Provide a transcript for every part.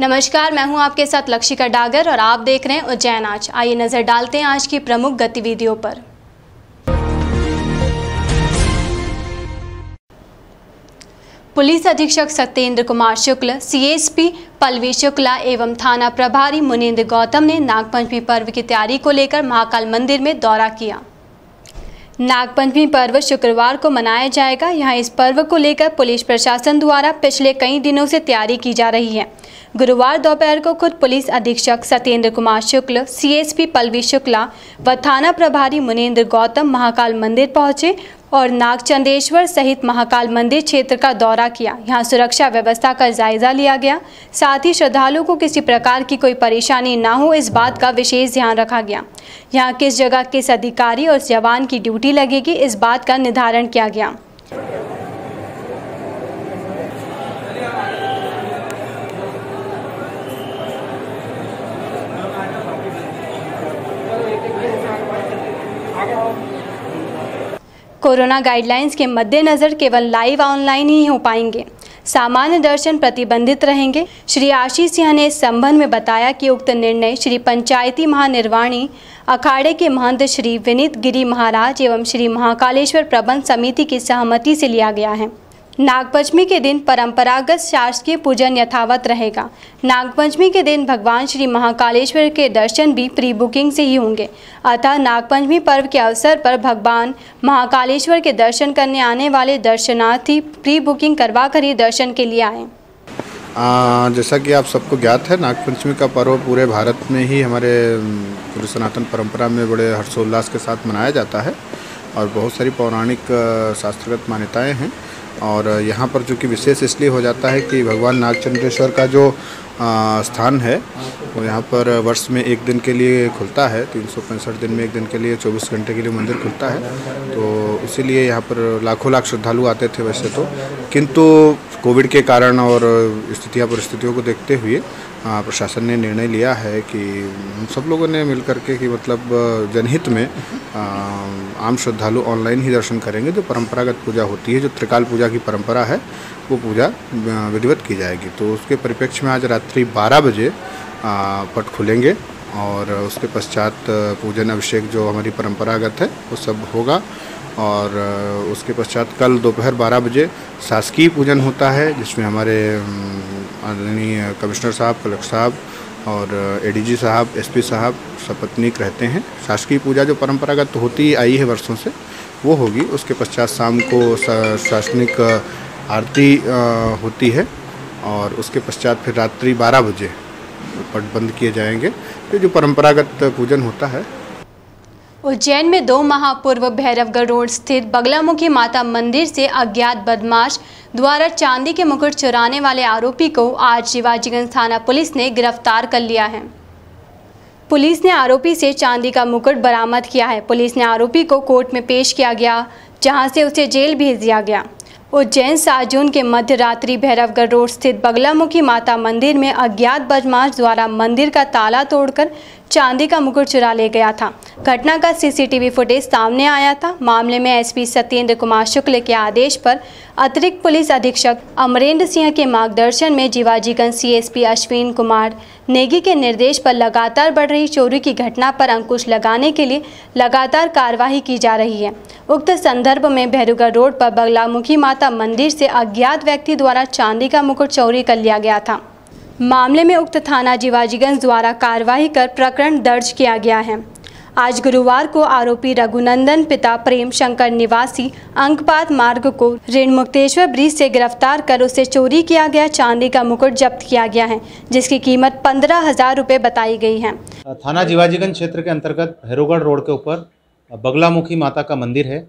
नमस्कार, मैं हूं आपके साथ लक्षिका डागर और आप देख रहे हैं उज्जैन आज। आइए नजर डालते हैं आज की प्रमुख गतिविधियों पर। पुलिस अधीक्षक सत्येंद्र कुमार शुक्ल, सीएसपी पल्लवी शुक्ला एवं थाना प्रभारी मुनींद्र गौतम ने नागपंचमी पर्व की तैयारी को लेकर महाकाल मंदिर में दौरा किया। नागपंचमी पर्व शुक्रवार को मनाया जाएगा। यहाँ इस पर्व को लेकर पुलिस प्रशासन द्वारा पिछले कई दिनों से तैयारी की जा रही है। गुरुवार दोपहर को खुद पुलिस अधीक्षक सत्येंद्र कुमार शुक्ल, सीएसपी पल्लवी शुक्ला व थाना प्रभारी मुनींद्र गौतम महाकाल मंदिर पहुंचे और नागचंदेश्वर सहित महाकाल मंदिर क्षेत्र का दौरा किया। यहाँ सुरक्षा व्यवस्था का जायजा लिया गया। साथ ही श्रद्धालुओं को किसी प्रकार की कोई परेशानी ना हो, इस बात का विशेष ध्यान रखा गया। यहाँ किस जगह किस अधिकारी और जवान की ड्यूटी लगेगी, इस बात का निर्धारण किया गया। कोरोना गाइडलाइंस के मद्देनज़र केवल लाइव ऑनलाइन ही हो पाएंगे। सामान्य दर्शन प्रतिबंधित रहेंगे। श्री आशीष सिंह ने इस संबंध में बताया कि उक्त निर्णय श्री पंचायती महानिर्वाणी अखाड़े के महंत श्री विनीत गिरी महाराज एवं श्री महाकालेश्वर प्रबंध समिति की सहमति से लिया गया है। नागपंचमी के दिन परंपरागत शासकीय पूजन यथावत रहेगा। नागपंचमी के दिन भगवान श्री महाकालेश्वर के दर्शन भी प्री बुकिंग से ही होंगे। अतः नागपंचमी पर्व के अवसर पर भगवान महाकालेश्वर के दर्शन करने आने वाले दर्शनार्थी प्री बुकिंग करवा कर ही दर्शन के लिए आएँ। जैसा कि आप सबको ज्ञात है, नागपंचमी का पर्व पूरे भारत में ही हमारे पूरे सनातन परंपरा में बड़े हर्षोल्लास के साथ मनाया जाता है और बहुत सारी पौराणिक शास्त्रगत मान्यताएं हैं। और यहाँ पर चूँकि विशेष इसलिए हो जाता है कि भगवान नागचंद्रेश्वर का जो स्थान है वो यहाँ पर वर्ष में एक दिन के लिए खुलता है। 365 दिन में एक दिन के लिए 24 घंटे के लिए मंदिर खुलता है, तो इसीलिए यहाँ पर लाखों लाख श्रद्धालु आते थे वैसे तो, किंतु कोविड के कारण और परिस्थितियों को देखते हुए प्रशासन ने निर्णय लिया है कि हम सब लोगों ने मिल करके कि मतलब जनहित में आम श्रद्धालु ऑनलाइन ही दर्शन करेंगे। जो परंपरागत पूजा होती है, जो त्रिकाल पूजा की परंपरा है, वो पूजा विधिवत की जाएगी। तो उसके परिप्रेक्ष्य में आज रात्रि 12 बजे पट खुलेंगे और उसके पश्चात पूजन अभिषेक जो हमारी परंपरागत है वो सब होगा। और उसके पश्चात कल दोपहर 12 बजे शासकीय पूजन होता है, जिसमें हमारे आदरणीय कमिश्नर साहब, कलेक्टर साहब और एडीजी साहब, एसपी साहब सपत्नीक रहते हैं। शासकीय पूजा जो परंपरागत होती आई है वर्षों से, वो होगी। उसके पश्चात शाम को शासनिक आरती होती है और उसके पश्चात फिर रात्रि 12 बजे पट बंद किए जाएंगे। ये जो परंपरागत पूजन होता है। उज्जैन में 2 माह पूर्व भैरवगढ़ रोड स्थित बगलामुखी माता मंदिर से अज्ञात बदमाश द्वारा चांदी के मुकुट चुराने वाले आरोपी को आज शिवाजीगंज थाना पुलिस ने गिरफ्तार कर लिया है। पुलिस ने आरोपी से चांदी का मुकुट बरामद किया है। पुलिस ने आरोपी को कोर्ट में पेश किया गया, जहां से उसे जेल भेज दिया गया। उज्जैन 7 जून के मध्य रात्रि भैरवगढ़ रोड स्थित बगलामुखी माता मंदिर में अज्ञात बदमाश द्वारा मंदिर का ताला तोड़कर चांदी का मुकुट चुरा ले गया था। घटना का सीसीटीवी फुटेज सामने आया था। मामले में एसपी सत्येंद्र कुमार शुक्ल के आदेश पर अतिरिक्त पुलिस अधीक्षक अमरेंद्र सिंह के मार्गदर्शन में शिवाजीगंज सीएसपी अश्विन कुमार नेगी के निर्देश पर लगातार बढ़ रही चोरी की घटना पर अंकुश लगाने के लिए लगातार कार्रवाई की जा रही है। उक्त संदर्भ में भैरवगढ़ रोड पर बगलामुखी माता मंदिर से अज्ञात व्यक्ति द्वारा चांदी का मुकुट चोरी कर लिया गया था। मामले में उक्त थाना शिवाजीगंज द्वारा कार्रवाई कर प्रकरण दर्ज किया गया है। आज गुरुवार को आरोपी रघुनंदन पिता प्रेम शंकर निवासी अंकपात मार्ग को ऋणमुक्तेश्वर ब्रिज से गिरफ्तार कर उससे चोरी किया गया चांदी का मुकुट जब्त किया गया है, जिसकी कीमत 15,000 रुपये बताई गई है। थाना शिवाजीगंज क्षेत्र के अंतर्गत भैरवगढ़ रोड के ऊपर बगलामुखी माता का मंदिर है।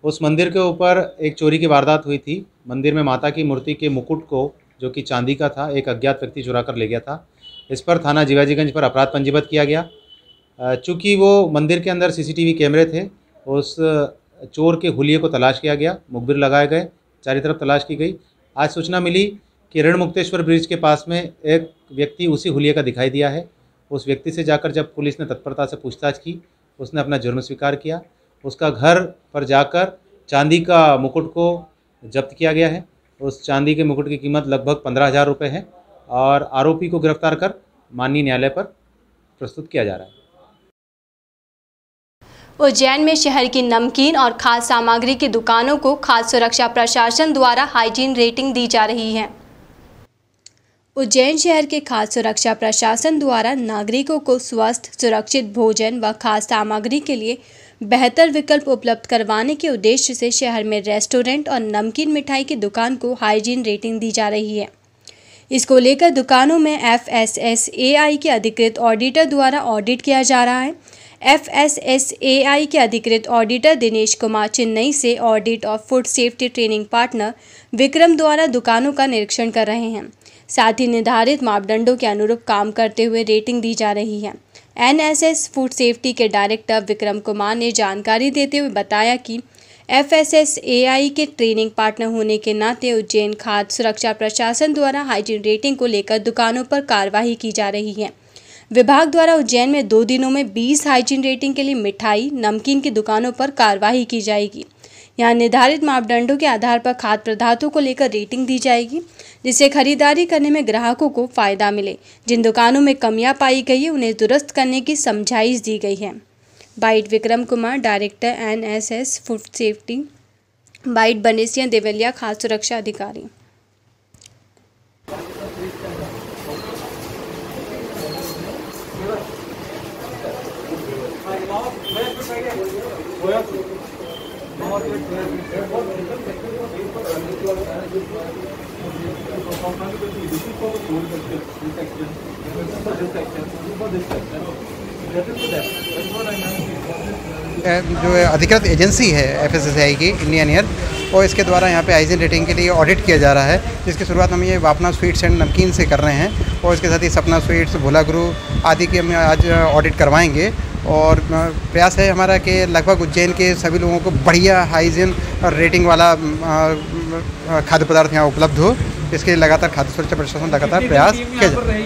उस मंदिर के ऊपर एक चोरी की वारदात हुई थी। मंदिर में माता की मूर्ति के मुकुट को, जो कि चांदी का था, एक अज्ञात व्यक्ति चुरा कर ले गया था। इस पर थाना शिवाजीगंज पर अपराध पंजीबद्ध किया गया। चूँकि वो मंदिर के अंदर सीसीटीवी कैमरे थे, उस चोर के हुलिये को तलाश किया गया, मुखबिर लगाए गए, चारों तरफ तलाश की गई। आज सूचना मिली कि ऋणमुक्तेश्वर ब्रिज के पास में एक व्यक्ति उसी हुलिये का दिखाई दिया है। उस व्यक्ति से जाकर जब पुलिस ने तत्परता से पूछताछ की, उसने अपना जुर्म स्वीकार किया। उसका घर पर जाकर चांदी का मुकुट को जब्त किया गया है। उस चांदी के मुकुट की कीमत लगभग 15,000 रुपये है और आरोपी को गिरफ्तार कर माननीय न्यायालय पर प्रस्तुत किया जा रहा है। उज्जैन में शहर की नमकीन और खाद्य सामग्री की दुकानों को खाद्य सुरक्षा प्रशासन द्वारा हाइजीन रेटिंग दी जा रही है। उज्जैन शहर के खाद्य सुरक्षा प्रशासन द्वारा नागरिकों को स्वस्थ, सुरक्षित भोजन व खाद्य सामग्री के लिए बेहतर विकल्प उपलब्ध करवाने के उद्देश्य से शहर में रेस्टोरेंट और नमकीन मिठाई की दुकान को हाइजीन रेटिंग दी जा रही है। इसको लेकर दुकानों में FSSAI के अधिकृत ऑडिटर द्वारा ऑडिट किया जा रहा है। FSSAI के अधिकृत ऑडिटर दिनेश कुमार चेन्नई से ऑडिट और food safety training partner Vikram द्वारा दुकानों का निरीक्षण कर रहे हैं। साथ ही निर्धारित मापदंडों के अनुरूप काम करते हुए रेटिंग दी जा रही है। NSS फूड सेफ्टी के डायरेक्टर विक्रम कुमार ने जानकारी देते हुए बताया कि FSSAI के ट्रेनिंग पार्टनर होने के नाते उज्जैन खाद्य सुरक्षा प्रशासन द्वारा हाइजीन रेटिंग को लेकर दुकानों पर कार्रवाई की जा रही है। विभाग द्वारा उज्जैन में 2 दिनों में 20 हाइजीन रेटिंग के लिए मिठाई, नमकीन की दुकानों पर कार्रवाई की जाएगी। यहाँ निर्धारित मापदंडों के आधार पर खाद्य पदार्थों को लेकर रेटिंग दी जाएगी, जिससे खरीदारी करने में ग्राहकों को फायदा मिले। जिन दुकानों में कमियां पाई गई है उन्हें दुरुस्त करने की समझाइश दी गई है। Bite Vikram Kumar, director NSS food safety. Bite Banesiya Devaliya, खाद्य सुरक्षा अधिकारी। जो अधिकृत एजेंसी है FSSAI की इंडियन ईयर, और इसके द्वारा यहाँ पे हाइजीन रेटिंग के लिए ऑडिट किया जा रहा है, जिसकी शुरुआत हम ये वापना स्वीट्स एंड नमकीन से कर रहे हैं और इसके साथ ही सपना स्वीट्स, भोला गुरु आदि की हम आज ऑडिट करवाएंगे। और प्रयास है हमारा कि लगभग उज्जैन के सभी लोगों को बढ़िया हाइजीन और रेटिंग वाला खाद्य पदार्थ यहाँ उपलब्ध हो। इसके लिए लगातार खाद्य सुरक्षा प्रशासन लगातार प्रयास किया जा रहा है।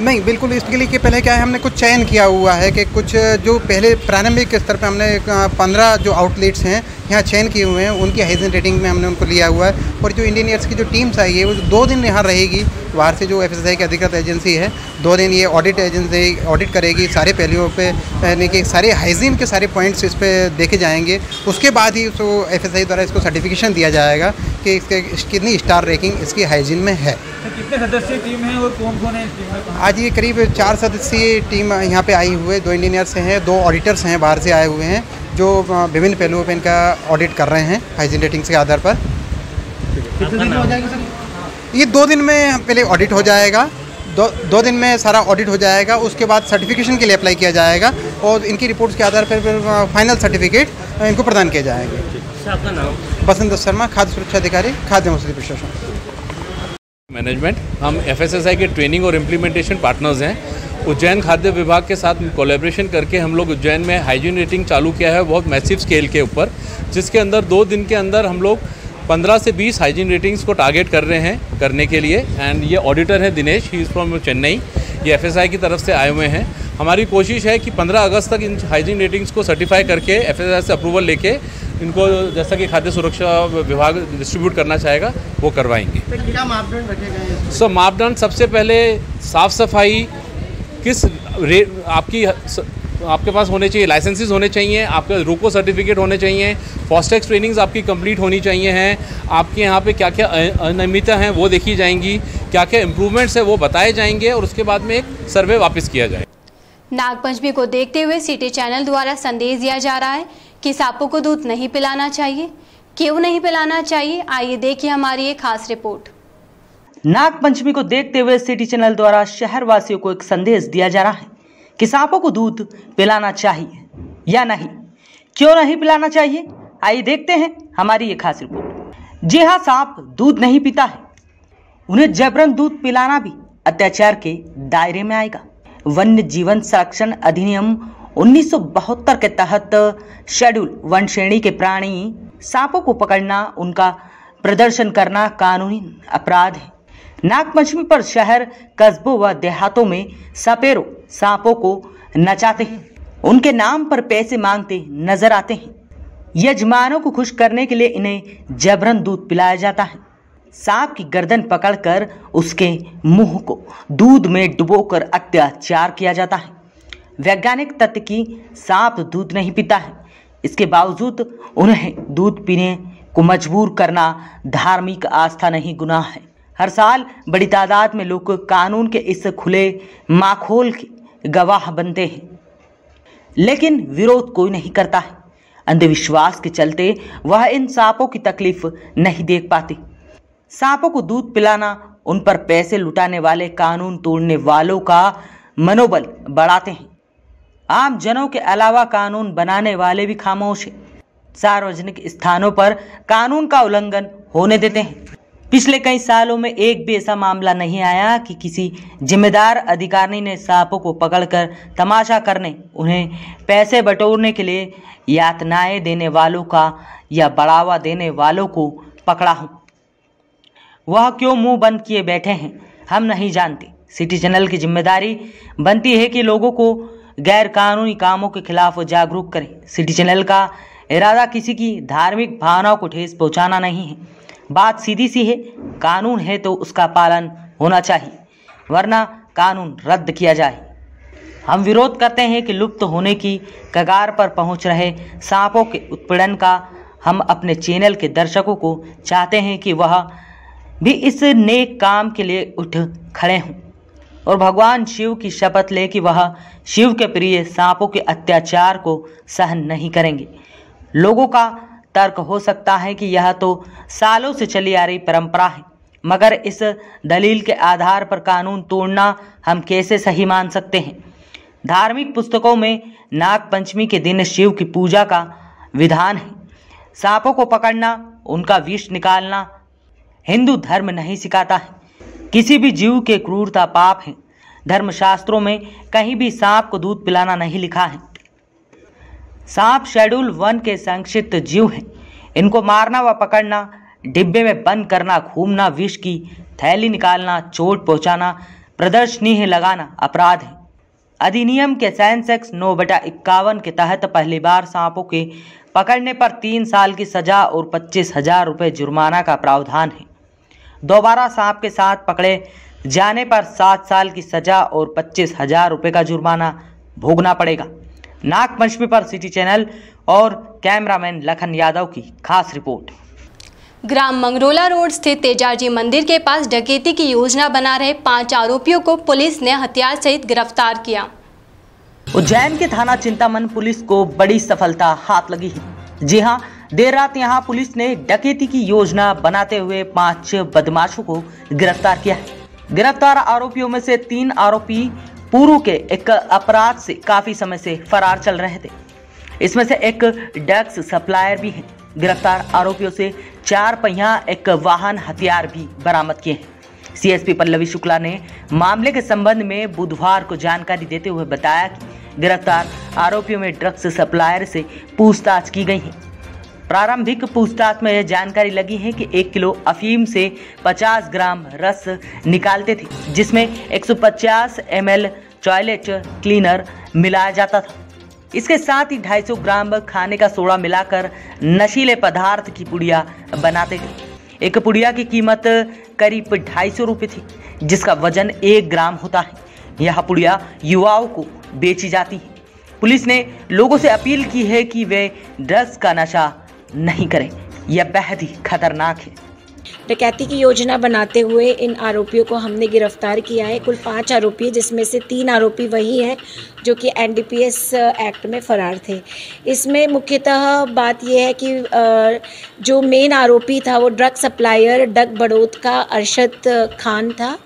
नहीं, बिल्कुल इसके लिए कि पहले क्या है, हमने कुछ चयन किया हुआ है कि कुछ जो पहले प्रारंभिक स्तर पे हमने 15 जो आउटलेट्स हैं यहाँ चयन किए हुए हैं, उनकी हाइजीन रेटिंग में हमने उनको लिया हुआ है। और जो इंडियन ईयर्स की जो टीम्स आई है वो 2 दिन यहाँ रहेगी। बाहर से जो FSSAI की अधिकृत एजेंसी है 2 दिन ये ऑडिट करेगी सारे पहलुओं पे, यानी कि सारे हाइजीन के सारे पॉइंट्स इस पे देखे जाएंगे। उसके बाद ही तो FSSAI द्वारा इसको सर्टिफिकेशन दिया जाएगा कि इसके कितनी स्टार रैंकिंग इसकी हाइजीन में है। कितने सदस्यीय टीम है और कौन-कौन है इस टीम में? आज ये करीब 4 सदस्यीय टीम यहाँ पे आई हुए, 2 इंडियन ईयर्स से हैं, 2 ऑडिटर्स हैं बाहर से आए हुए हैं जो विभिन्न पहलुओं पे इनका ऑडिट कर रहे हैं हाइजीन रेटिंग्स के आधार पर। कितने दिन में हो जाएगा सर? ये 2 दिन में पहले ऑडिट हो जाएगा, 2 दिन में सारा ऑडिट हो जाएगा। उसके बाद सर्टिफिकेशन के लिए अप्लाई किया जाएगा और इनकी रिपोर्ट्स के आधार पर फिर फाइनल सर्टिफिकेट इनको प्रदान किए जाएंगे। आपका नाम? बसंत शर्मा, खाद्य सुरक्षा अधिकारी, खाद्य औषधि प्रशासन मैनेजमेंट। हम FSSAI के ट्रेनिंग और इम्प्लीमेंटेशन पार्टनर्स हैं। उज्जैन खाद्य विभाग के साथ कोलैबोरेशन करके हम लोग उज्जैन में हाइजीन रेटिंग चालू किया है बहुत मैसिव स्केल के ऊपर, जिसके अंदर 2 दिन के अंदर हम लोग 15 से 20 हाइजीन रेटिंग्स को टारगेट कर रहे हैं करने के लिए। एंड ये ऑडिटर है Dinesh, he is from Chennai, ये FSSAI की तरफ से आए हुए हैं। हमारी कोशिश है कि 15 अगस्त तक इन हाइजीन रेटिंग्स को सर्टिफाई करके FSSAI से अप्रूवल लेके इनको, जैसा कि खाद्य सुरक्षा विभाग डिस्ट्रीब्यूट करना चाहेगा, वो करवाएंगे। क्या मापदंड रखे गए हैं? सो मापदंड सबसे पहले साफ़ सफाई, किस आपके पास होने चाहिए, लाइसेंसेस होने चाहिए, आपके रूको सर्टिफिकेट होने चाहिए, फॉस्टेक्स ट्रेनिंग्स आपकी कंप्लीट होनी चाहिए हैं, आपके यहाँ पे क्या क्या अनियमितता हैं वो देखी जाएंगी, क्या क्या इम्प्रूवमेंट्स है वो बताए जाएंगे और उसके बाद में एक सर्वे वापस किया जाए। नागपंचमी को देखते हुए सिटी चैनल द्वारा संदेश दिया जा रहा है कि सांपों को दूध नहीं पिलाना चाहिए। क्यों नहीं पिलाना चाहिए, आइए देखिए हमारी एक खास रिपोर्ट। नागपंचमी को देखते हुए सिटी चैनल द्वारा शहर वासियों को एक संदेश दिया जा रहा है कि सांपों को दूध पिलाना चाहिए या नहीं। क्यों नहीं पिलाना चाहिए, आइए देखते हैं हमारी ये खास रिपोर्ट। जी हाँ, सांप दूध नहीं पीता है, उन्हें जबरन दूध पिलाना भी अत्याचार के दायरे में आएगा। वन्य जीवन संरक्षण अधिनियम 1972 के तहत शेड्यूल 1 श्रेणी के प्राणी सांपों को पकड़ना, उनका प्रदर्शन करना कानूनी अपराध है। नागपंचमी पर शहर, कस्बों व देहातों में सपेरों सांपों को नचाते हैं, उनके नाम पर पैसे मांगते नजर आते हैं। यजमानों को खुश करने के लिए इन्हें जबरन दूध पिलाया जाता है। सांप की गर्दन पकड़कर उसके मुंह को दूध में डुबोकर अत्याचार किया जाता है। वैज्ञानिक तथ्य कि सांप दूध नहीं पीता है, इसके बावजूद उन्हें दूध पीने को मजबूर करना धार्मिक आस्था नहीं गुनाह है। हर साल बड़ी तादाद में लोग कानून के इस खुले माखोल के गवाह बनते हैं, लेकिन विरोध कोई नहीं करता है। अंधविश्वास के चलते वह इन सांपों की तकलीफ नहीं देख पाते। सांपों को दूध पिलाना उन पर पैसे लुटाने वाले कानून तोड़ने वालों का मनोबल बढ़ाते हैं। आम जनों के अलावा कानून बनाने वाले भी खामोश हैं। सार्वजनिक स्थानों पर कानून का उल्लंघन होने देते हैं। पिछले कई सालों में एक भी ऐसा मामला नहीं आया कि किसी जिम्मेदार अधिकारी ने सांपों को पकड़कर तमाशा करने, उन्हें पैसे बटोरने के लिए यातनाएं देने वालों का या बढ़ावा देने वालों को पकड़ा हो। वह क्यों मुंह बंद किए बैठे हैं, हम नहीं जानते। सिटी चैनल की जिम्मेदारी बनती है कि लोगों को गैर कानूनी कामों के खिलाफ जागरूक करें। सिटी चैनल का इरादा किसी की धार्मिक भावनाओं को ठेस पहुंचाना नहीं है। बात सीधी सी है, कानून है तो उसका पालन होना चाहिए, वरना कानून रद्द किया जाए। हम विरोध करते हैं कि लुप्त होने की कगार पर पहुंच रहे सांपों के उत्पीड़न का हम अपने चैनल के दर्शकों को चाहते हैं कि वह भी इस नेक काम के लिए उठ खड़े हों और भगवान शिव की शपथ ले कि वह शिव के प्रिय सांपों के अत्याचार को सहन नहीं करेंगे। लोगों का तर्क हो सकता है कि यह तो सालों से चली आ रही परंपरा है, मगर इस दलील के आधार पर कानून तोड़ना हम कैसे सही मान सकते हैं। धार्मिक पुस्तकों में नाग पंचमी के दिन शिव की पूजा का विधान है। सांपों को पकड़ना, उनका विष निकालना हिंदू धर्म नहीं सिखाता है। किसी भी जीव के क्रूरता पाप है। धर्मशास्त्रों में कहीं भी सांप को दूध पिलाना नहीं लिखा है। सांप शेड्यूल 1 के संक्षिप्त जीव हैं। इनको मारना व पकड़ना, डिब्बे में बंद करना, घूमना, विष की थैली निकालना, चोट पहुंचाना, प्रदर्शनी लगाना अपराध है। अधिनियम के सेंसेक्स 9/51 के तहत पहली बार सांपों के पकड़ने पर 3 साल की सजा और 25,000 रुपये जुर्माना का प्रावधान है। दोबारा सांप के साथ पकड़े जाने पर 7 साल की सजा और 25,000 रुपये का जुर्माना भोगना पड़ेगा। नाग पंचमी पर सिटी चैनल और कैमरामैन लखन यादव की खास रिपोर्ट। ग्राम मंगरोला रोड स्थित तेजाजी मंदिर के पास डकैती की योजना बना रहे 5 आरोपियों को पुलिस ने हथियार सहित गिरफ्तार किया। उज्जैन के थाना चिंतामन पुलिस को बड़ी सफलता हाथ लगी है। जी हां, देर रात यहां पुलिस ने डकैती की योजना बनाते हुए 5 बदमाशों को गिरफ्तार किया है। गिरफ्तार आरोपियों में से 3 आरोपी पूर्व के एक अपराध से काफी समय से फरार चल रहे थे। इसमें से एक ड्रग्स सप्लायर भी है। गिरफ्तार आरोपियों से 4 पहिया एक वाहन हथियार भी बरामद किए हैं। सीएसपी पल्लवी शुक्ला ने मामले के संबंध में बुधवार को जानकारी देते हुए बताया कि गिरफ्तार आरोपियों में ड्रग्स सप्लायर से पूछताछ की गई है। प्रारंभिक पूछताछ में यह जानकारी लगी है कि 1 किलो अफीम से 50 ग्राम रस निकालते थे, जिसमें 150 ml टॉयलेट क्लीनर मिलाया जाता था। इसके साथ ही 250 ग्राम खाने का सोडा मिलाकर नशीले पदार्थ की पुड़िया बनाते थे। एक पुड़िया की कीमत करीब 250 रुपये थी, जिसका वजन 1 ग्राम होता है। यह पुड़िया युवाओं को बेची जाती है। पुलिस ने लोगों से अपील की है कि वे ड्रग्स का नशा नहीं करें, यह बेहद ही खतरनाक है। डकैती की योजना बनाते हुए इन आरोपियों को हमने गिरफ्तार किया है। कुल 5 आरोपी, जिसमें से 3 आरोपी वही हैं जो कि NDPS एक्ट में फरार थे। इसमें मुख्यतः बात यह है कि जो मेन आरोपी था वो ड्रग सप्लायर डग बड़ौत का अरशद खान था,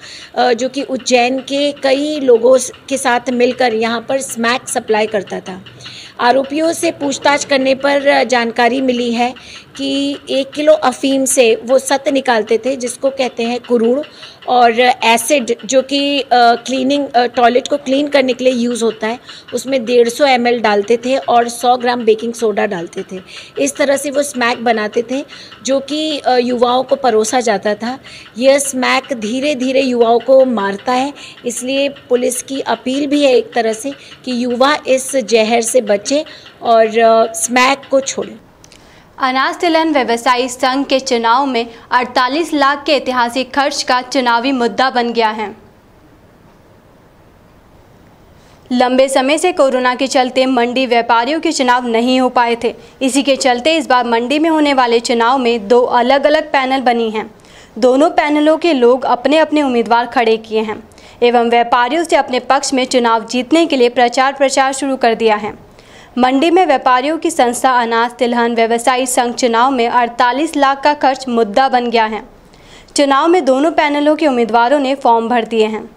जो कि उज्जैन के कई लोगों के साथ मिलकर यहाँ पर स्मैक सप्लाई करता था। आरोपियों से पूछताछ करने पर जानकारी मिली है कि 1 किलो अफीम से वो सत्त निकालते थे, जिसको कहते हैं कुरूड़, और एसिड जो कि क्लीनिंग टॉयलेट को क्लीन करने के लिए यूज़ होता है, उसमें 150 ml डालते थे और 100 ग्राम बेकिंग सोडा डालते थे। इस तरह से वो स्मैक बनाते थे, जो कि युवाओं को परोसा जाता था। यह स्मैक धीरे धीरे युवाओं को मारता है, इसलिए पुलिस की अपील भी है एक तरह से कि युवा इस जहर से बचे और स्मैक को छोड़ें। अनाज तिलहन व्यवसायी संघ के चुनाव में 48 लाख के ऐतिहासिक खर्च का चुनावी मुद्दा बन गया है। लंबे समय से कोरोना के चलते मंडी व्यापारियों के चुनाव नहीं हो पाए थे। इसी के चलते इस बार मंडी में होने वाले चुनाव में 2 अलग अलग पैनल बनी हैं। दोनों पैनलों के लोग अपने अपने उम्मीदवार खड़े किए हैं एवं व्यापारियों से अपने पक्ष में चुनाव जीतने के लिए प्रचार शुरू कर दिया है। मंडी में व्यापारियों की संस्था अनाज तिलहन व्यवसायी संघ चुनाव में 48 लाख का खर्च मुद्दा बन गया है। चुनाव में दोनों पैनलों के उम्मीदवारों ने फॉर्म भर दिए हैं।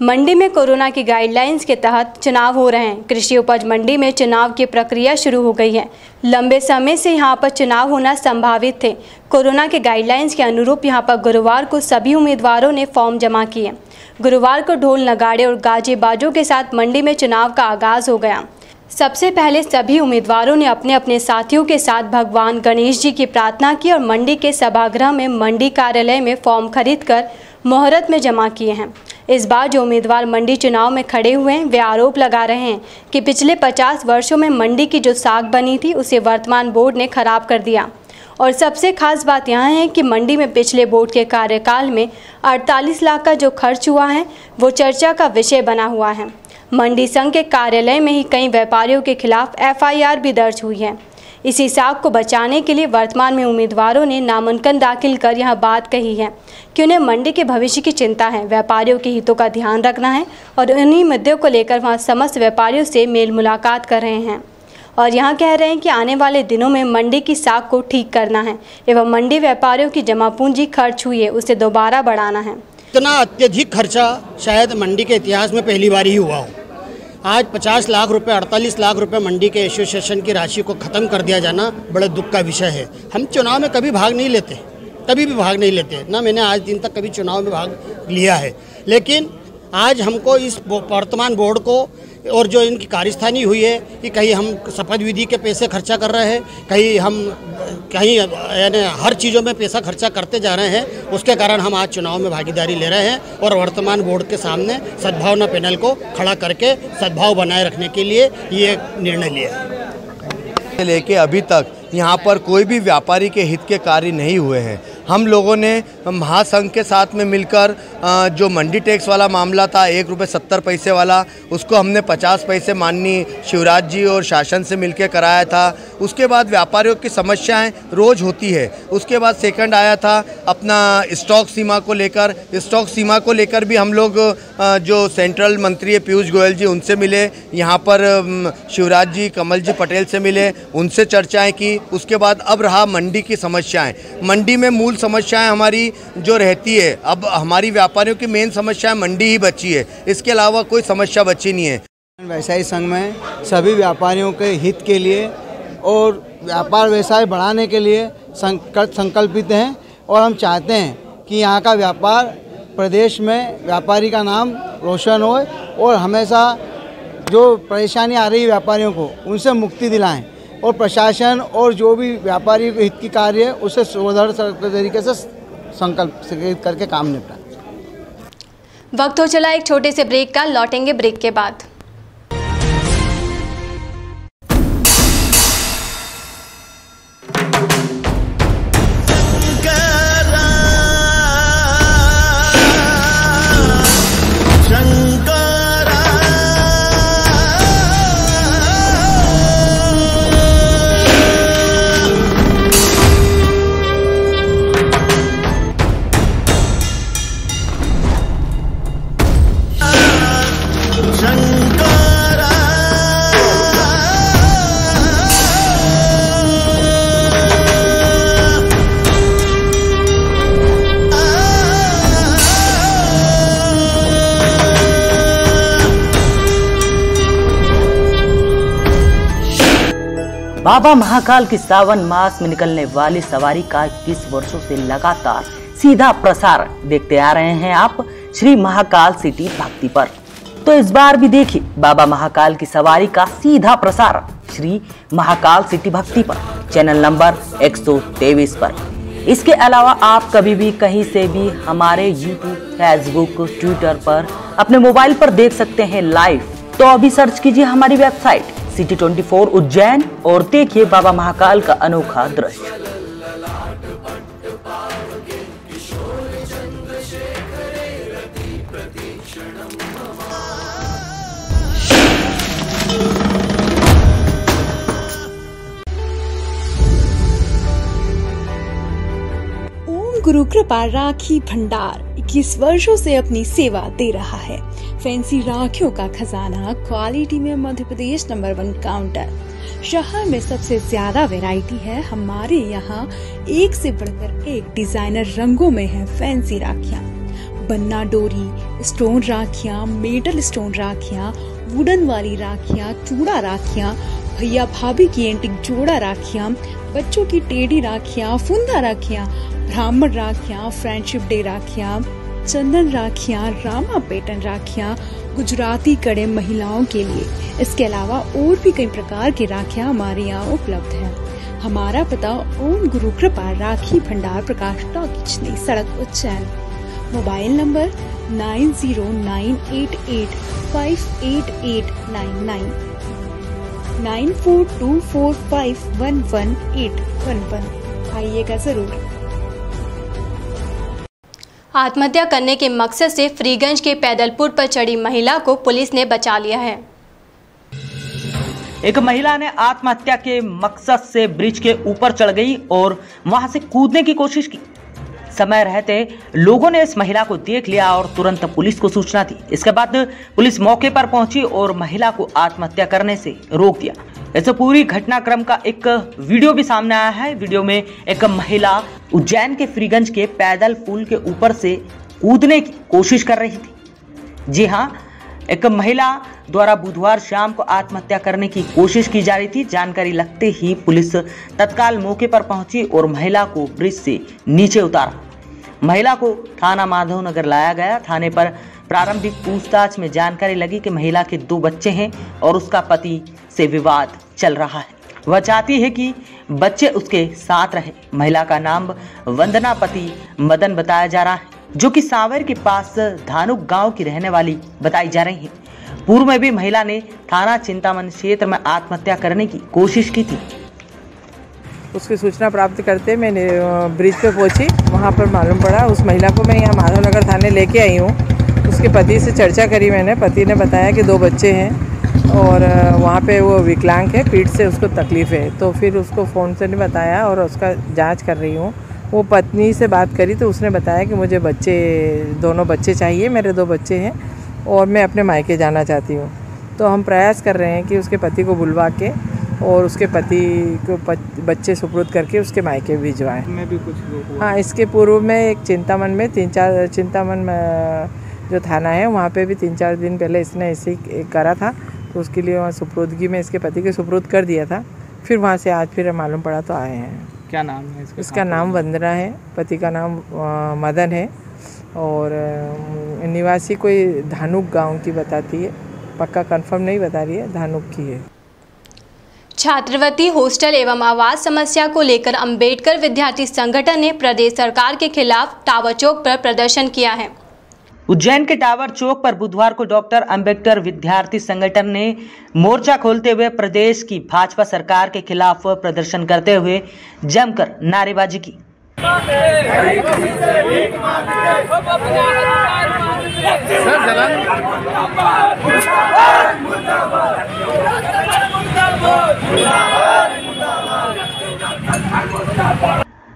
मंडी में कोरोना की गाइडलाइंस के तहत चुनाव हो रहे हैं। कृषि उपज मंडी में चुनाव की प्रक्रिया शुरू हो गई है। लंबे समय से यहां पर चुनाव होना संभावित थे। कोरोना के गाइडलाइंस के अनुरूप यहां पर गुरुवार को सभी उम्मीदवारों ने फॉर्म जमा किए। गुरुवार को ढोल नगाड़े और गाजे बाजों के साथ मंडी में चुनाव का आगाज हो गया। सबसे पहले सभी उम्मीदवारों ने अपने अपने साथियों के साथ भगवान गणेश जी की प्रार्थना की और मंडी के सभागृह में मंडी कार्यालय में फॉर्म खरीदकर मुहूर्त में जमा किए हैं। इस बार जो उम्मीदवार मंडी चुनाव में खड़े हुए हैं वे आरोप लगा रहे हैं कि पिछले 50 वर्षों में मंडी की जो साख बनी थी उसे वर्तमान बोर्ड ने खराब कर दिया। और सबसे खास बात यहाँ है कि मंडी में पिछले बोर्ड के कार्यकाल में 48 लाख का जो खर्च हुआ है वो चर्चा का विषय बना हुआ है। मंडी संघ के कार्यालय में ही कई व्यापारियों के खिलाफ FIR भी दर्ज हुई है। इसी साख को बचाने के लिए वर्तमान में उम्मीदवारों ने नामांकन दाखिल कर यह बात कही है कि उन्हें मंडी के भविष्य की चिंता है, व्यापारियों के हितों का ध्यान रखना है और उन्हीं मुद्दों को लेकर वहां समस्त व्यापारियों से मेल मुलाकात कर रहे हैं और यहाँ कह रहे हैं कि आने वाले दिनों में मंडी की साख को ठीक करना है एवं मंडी व्यापारियों की जमा पूंजी खर्च हुई है उसे दोबारा बढ़ाना है। इतना अत्यधिक खर्चा शायद मंडी के इतिहास में पहली बार ही हुआ हो। आज 50 लाख रुपए 48 लाख रुपए मंडी के एसोसिएशन की राशि को ख़त्म कर दिया जाना बड़े दुख का विषय है। हम चुनाव में कभी भाग नहीं लेते, कभी भी भाग नहीं लेते, ना मैंने आज दिन तक कभी चुनाव में भाग लिया है। लेकिन आज हमको इस वर्तमान बोर्ड को और जो इनकी कार्यस्थानी हुई है कि कहीं हम शपथ विधि के पैसे खर्चा कर रहे हैं, कहीं यानी हर चीज़ों में पैसा खर्चा करते जा रहे हैं, उसके कारण हम आज चुनाव में भागीदारी ले रहे हैं और वर्तमान बोर्ड के सामने सद्भावना पैनल को खड़ा करके सद्भाव बनाए रखने के लिए ये निर्णय लिया है। लेके अभी तक यहाँ पर कोई भी व्यापारी के हित के कार्य नहीं हुए हैं। हम लोगों ने महासंघ के साथ में मिलकर जो मंडी टैक्स वाला मामला था 1 रुपये 70 पैसे वाला, उसको हमने 50 पैसे माननीय शिवराज जी और शासन से मिलकर कराया था। उसके बाद व्यापारियों की समस्याएं रोज़ होती है। उसके बाद सेकंड आया था अपना स्टॉक सीमा को लेकर। स्टॉक सीमा को लेकर भी हम लोग जो सेंट्रल मंत्री है पीयूष गोयल जी उनसे मिले, यहाँ पर शिवराज जी कमल जी पटेल से मिले, उनसे चर्चाएँ की। उसके बाद अब रहा मंडी की समस्याएँ। मंडी में मूल समस्याएं हमारी जो रहती है, अब हमारी व्यापारियों की मेन समस्या मंडी ही बची है, इसके अलावा कोई समस्या बची नहीं है। व्यवसायी संघ में सभी व्यापारियों के हित के लिए और व्यापार व्यवसाय बढ़ाने के लिए संकल्पित हैं और हम चाहते हैं कि यहाँ का व्यापार प्रदेश में व्यापारी का नाम रोशन हो और हमेशा जो परेशानी आ रही है व्यापारियों को उनसे मुक्ति दिलाएं और प्रशासन और जो भी व्यापारी हित की कार्य है उसे सुदृढ़ तरीके से संकल्प करके काम निपटाएं। वक्त हो चला एक छोटे से ब्रेक का, लौटेंगे ब्रेक के बाद। बाबा महाकाल की सावन मास में निकलने वाली सवारी का 21 वर्षों से लगातार सीधा प्रसार देखते आ रहे हैं आप श्री महाकाल सिटी भक्ति पर। तो इस बार भी देखिए बाबा महाकाल की सवारी का सीधा प्रसार श्री महाकाल सिटी भक्ति पर, चैनल नंबर 123 पर। इसके अलावा आप कभी भी कहीं से भी हमारे यूट्यूब, फेसबुक, ट्विटर पर अपने मोबाइल पर देख सकते हैं लाइव। तो अभी सर्च कीजिए हमारी वेबसाइट सिटी 24 उज्जैन और देखिए बाबा महाकाल का अनोखा दृश्य। गुरु कृपा राखी भंडार 21 वर्षों से अपनी सेवा दे रहा है। फैंसी राखियों का खजाना, क्वालिटी में मध्य प्रदेश नंबर 1 काउंटर। शहर में सबसे ज्यादा वैरायटी है। हमारे यहाँ एक से बढ़कर एक डिजाइनर रंगों में है फैंसी राखियाँ। बन्ना डोरी, स्टोन राखियाँ, मेटल स्टोन राखियाँ, वुडन वाली राखियाँ, चूड़ा राखियाँ, भैया भाभी की एंटिक जोड़ा राखियाँ, बच्चों की टेढ़ी राखियाँ, फुंदा राखियाँ, ब्राह्मण राखियाँ, फ्रेंडशिप डे राखियाँ, चंदन राखियाँ, रामा पैटर्न राखियाँ, गुजराती कड़े महिलाओं के लिए। इसके अलावा और भी कई प्रकार की राखियाँ हमारे यहाँ उपलब्ध हैं। हमारा पता ओम गुरु कृपा राखी भंडार, प्रकाश टॉकीज, नई सड़क, उज्जैन। Mobile number 9098858899 9424511811। आइएगा जरूर। आत्महत्या करने के मकसद से फ्रीगंज के पैदलपुर पर चढ़ी महिला को पुलिस ने बचा लिया है। एक महिला ने आत्महत्या के मकसद से ब्रिज के ऊपर चढ़ गई और वहां से कूदने की कोशिश की। समय रहते लोगों ने इस महिला को देख लिया और तुरंत पुलिस को सूचना दी। इसके बाद पुलिस मौके पर पहुंची और महिला को आत्महत्या करने से रोक दिया। इस पूरी घटनाक्रम का एक वीडियो भी सामने आया है। वीडियो में एक महिला उज्जैन के फ्रीगंज के पैदल पुल के ऊपर से कूदने की कोशिश कर रही थी। जी हाँ, एक महिला द्वारा बुधवार शाम को आत्महत्या करने की कोशिश की जा रही थी। जानकारी लगते ही पुलिस तत्काल मौके पर पहुंची और महिला को ब्रिज से नीचे उतारा। महिला को थाना माधवनगर लाया गया। थाने पर प्रारंभिक पूछताछ में जानकारी लगी कि महिला के 2 बच्चे हैं और उसका पति से विवाद चल रहा है। वह चाहती है कि बच्चे उसके साथ रहे। महिला का नाम वंदना, पति मदन बताया जा रहा है, जो कि सांवेर के पास धानुक गांव की रहने वाली बताई जा रही है। पूर्व में भी महिला ने थाना चिंतामन क्षेत्र में आत्महत्या करने की कोशिश की थी। उसकी सूचना प्राप्त करते मैंने ब्रिज पे पहुंची। वहां पर मालूम पड़ा उस महिला को मैं यहाँ माधवनगर थाने लेके आई हूँ। उसके पति से चर्चा करी मैंने। पति ने बताया कि 2 बच्चे हैं और वहाँ पे वो विकलांग है, पीठ से उसको तकलीफ़ है। तो फिर उसको फ़ोन से नहीं बताया और उसका जांच कर रही हूँ। वो पत्नी से बात करी तो उसने बताया कि मुझे दोनों बच्चे चाहिए, मेरे 2 बच्चे हैं और मैं अपने मायके जाना चाहती हूँ। तो हम प्रयास कर रहे हैं कि उसके पति को बुलवा के और उसके पति को बच्चे सुपुर्द करके उसके मायके भिजवाएं। मैं भी कुछ हाँ, इसके पूर्व में एक चिंतामन में चिंतामन जो थाना है वहाँ पे भी 3-4 दिन पहले इसने ऐसे ही करा था। तो उसके लिए वहाँ सुपुर्दगी में इसके पति के सुपुर्द कर दिया था। फिर वहाँ से आज फिर मालूम पड़ा तो आए हैं। क्या नाम है इसका? नाम वंदना है, पति का नाम मदन है और निवासी कोई धानुक गांव की बताती है, पक्का कंफर्म नहीं बता रही है, धानुक की है। छात्रवृत्ति, हॉस्टल एवं आवास समस्या को लेकर अंबेडकर विद्यार्थी संगठन ने प्रदेश सरकार के खिलाफ टावर चौक पर प्रदर्शन किया है। उज्जैन के टावर चौक पर बुधवार को डॉक्टर अंबेडकर विद्यार्थी संगठन ने मोर्चा खोलते हुए प्रदेश की भाजपा सरकार के खिलाफ प्रदर्शन करते हुए जमकर नारेबाजी की।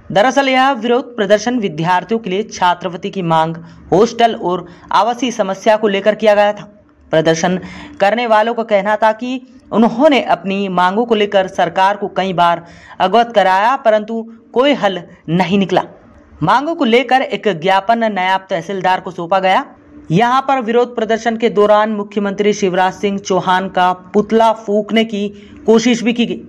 दरअसल यह विरोध प्रदर्शन विद्यार्थियों के लिए छात्रवृत्ति की मांग, हॉस्टल और आवासीय समस्या को लेकर किया गया था। प्रदर्शन करने वालों का कहना था कि उन्होंने अपनी मांगों को लेकर सरकार को कई बार अवगत कराया, परंतु कोई हल नहीं निकला। मांगों को लेकर एक ज्ञापन नायब तहसीलदार को सौंपा गया। यहां पर विरोध प्रदर्शन के दौरान मुख्यमंत्री शिवराज सिंह चौहान का पुतला फूंकने की कोशिश भी की गई।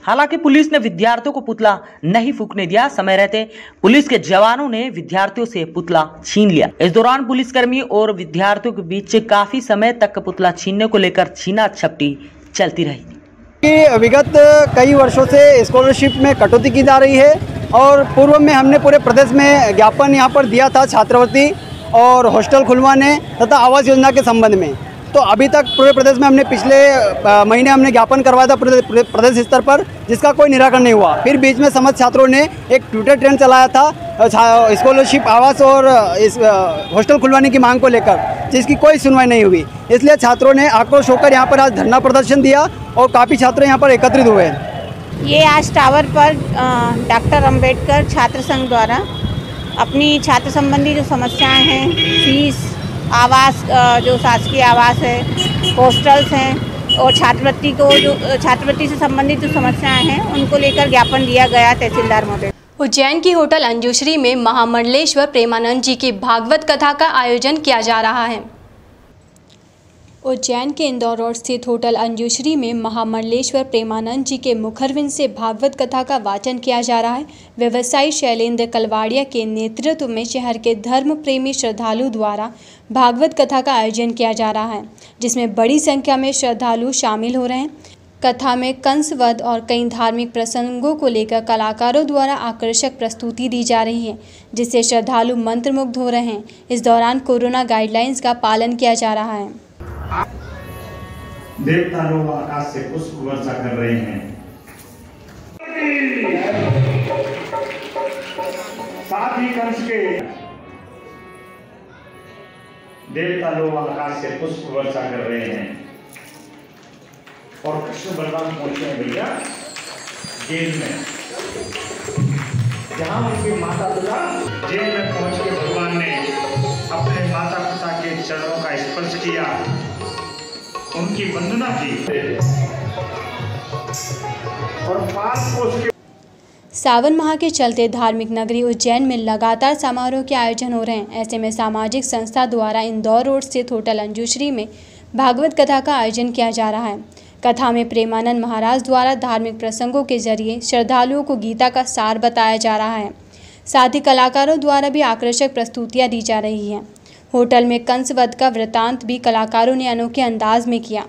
हालांकि पुलिस ने विद्यार्थियों को पुतला नहीं फूंकने दिया। समय रहते पुलिस के जवानों ने विद्यार्थियों से पुतला छीन लिया। इस दौरान पुलिसकर्मी और विद्यार्थियों के बीच काफी समय तक पुतला छीनने को लेकर छीना झपटी चलती रही। विगत कई वर्षों से स्कॉलरशिप में कटौती की जा रही है और पूर्व में हमने पूरे प्रदेश में ज्ञापन यहाँ पर दिया था छात्रवृत्ति और हॉस्टल खुलवाने तथा आवास योजना के संबंध में। तो अभी तक पूरे प्रदेश में हमने पिछले महीने हमने ज्ञापन करवाया था प्रदेश स्तर पर, जिसका कोई निराकरण नहीं हुआ। फिर बीच में समस्त छात्रों ने एक ट्विटर ट्रेंड चलाया था स्कॉलरशिप, आवास और इस हॉस्टल खुलवाने की मांग को लेकर, जिसकी कोई सुनवाई नहीं हुई। इसलिए छात्रों ने आक्रोश होकर यहाँ पर आज धरना प्रदर्शन दिया और काफ़ी छात्र यहाँ पर एकत्रित हुए हैं। ये आज टावर पर डॉक्टर अंबेडकर छात्र संघ द्वारा अपनी छात्र संबंधी जो समस्याएं हैं, फीस, आवास, जो शासकीय आवास है, हॉस्टल्स हैं और छात्रवृत्ति से संबंधित जो समस्याएं हैं, उनको लेकर ज्ञापन दिया गया तहसीलदार महोदय। उज्जैन की होटल अंजुश्री में महामंडलेश्वर प्रेमानंद जी की भागवत कथा का आयोजन किया जा रहा है। उज्जैन के इंदौर रोड स्थित होटल अंजुश्री में महामंडलेश्वर प्रेमानंद जी के मुखरविंद से भागवत कथा का वाचन किया जा रहा है। व्यवसायी शैलेंद्र कलवाड़िया के नेतृत्व में शहर के धर्म प्रेमी श्रद्धालु द्वारा भागवत कथा का आयोजन किया जा रहा है, जिसमें बड़ी संख्या में श्रद्धालु शामिल हो रहे हैं। कथा में कंसवध और कई धार्मिक प्रसंगों को लेकर कलाकारों द्वारा आकर्षक प्रस्तुति दी जा रही है, जिससे श्रद्धालु मंत्रमुग्ध हो रहे हैं। इस दौरान कोरोना गाइडलाइंस का पालन किया जा रहा है। देवता लोग आकाश से पुष्प वर्षा कर रहे हैं। साथ ही कंस के देवता लोग आकाश से पुष्प वर्षा कर रहे हैं और कृष्ण बलराम पहुंचे हैं भैया जेल में, जहां उनकी माता पिता जेल में पहुंच के भगवान ने अपने माता पिता के चरणों का स्पर्श किया, उनकी वंदना की और पास को उसके। सावन माह के चलते धार्मिक नगरी उज्जैन में लगातार समारोह के आयोजन हो रहे हैं। ऐसे में सामाजिक संस्था द्वारा इंदौर रोड स्थित होटल अंजुश्री में भागवत कथा का आयोजन किया जा रहा है। कथा में प्रेमानंद महाराज द्वारा धार्मिक प्रसंगों के जरिए श्रद्धालुओं को गीता का सार बताया जा रहा है। साथ ही कलाकारों द्वारा भी आकर्षक प्रस्तुतियाँ दी जा रही हैं। होटल में कंसवध का वृतांत भी कलाकारों ने अनोखे अंदाज में किया,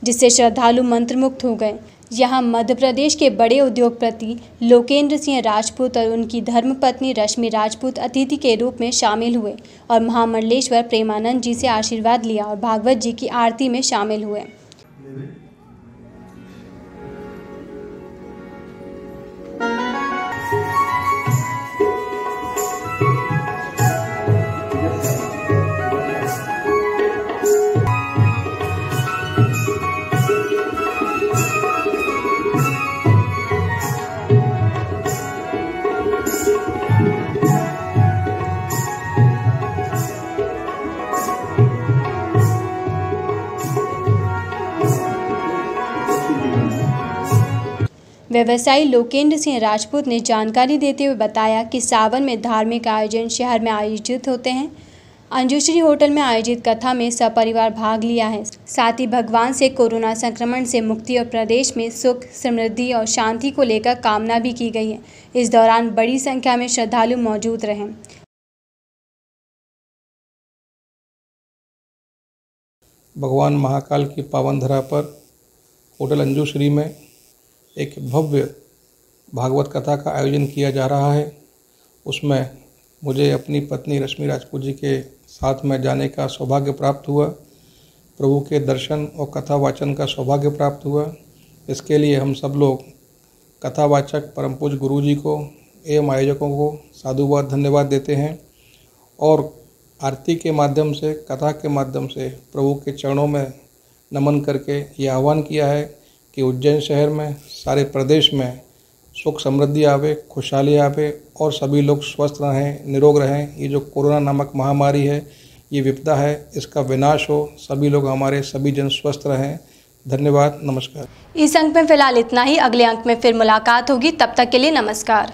जिससे श्रद्धालु मंत्रमुग्ध हो गए। यहाँ मध्य प्रदेश के बड़े उद्योगपति लोकेंद्र सिंह राजपूत और उनकी धर्मपत्नी रश्मि राजपूत अतिथि के रूप में शामिल हुए और महामंडलेश्वर प्रेमानंद जी से आशीर्वाद लिया और भागवत जी की आरती में शामिल हुए। व्यवसायी लोकेंद्र सिंह राजपूत ने जानकारी देते हुए बताया कि सावन में धार्मिक आयोजन शहर में आयोजित होते हैं। अंजुश्री होटल में आयोजित कथा में सपरिवार भाग लिया है। साथ ही भगवान से कोरोना संक्रमण से मुक्ति और प्रदेश में सुख, समृद्धि और शांति को लेकर कामना भी की गई है। इस दौरान बड़ी संख्या में श्रद्धालु मौजूद रहे। भगवान महाकाल की पावन धरा पर होटल अंजुश्री में एक भव्य भागवत कथा का आयोजन किया जा रहा है। उसमें मुझे अपनी पत्नी रश्मि राजपूत जी के साथ में जाने का सौभाग्य प्राप्त हुआ। प्रभु के दर्शन और कथा वाचन का सौभाग्य प्राप्त हुआ। इसके लिए हम सब लोग कथावाचक परम पूज्य गुरु जी को एवं आयोजकों को साधुवाद धन्यवाद देते हैं और आरती के माध्यम से, कथा के माध्यम से प्रभु के चरणों में नमन करके ये आह्वान किया है कि उज्जैन शहर में, सारे प्रदेश में सुख समृद्धि आवे, खुशहाली आवे और सभी लोग स्वस्थ रहें, निरोग रहें। ये जो कोरोना नामक महामारी है, ये विपदा है, इसका विनाश हो, सभी लोग हमारे सभी जन स्वस्थ रहें। धन्यवाद, नमस्कार। इस अंक में फिलहाल इतना ही। अगले अंक में फिर मुलाकात होगी, तब तक के लिए नमस्कार।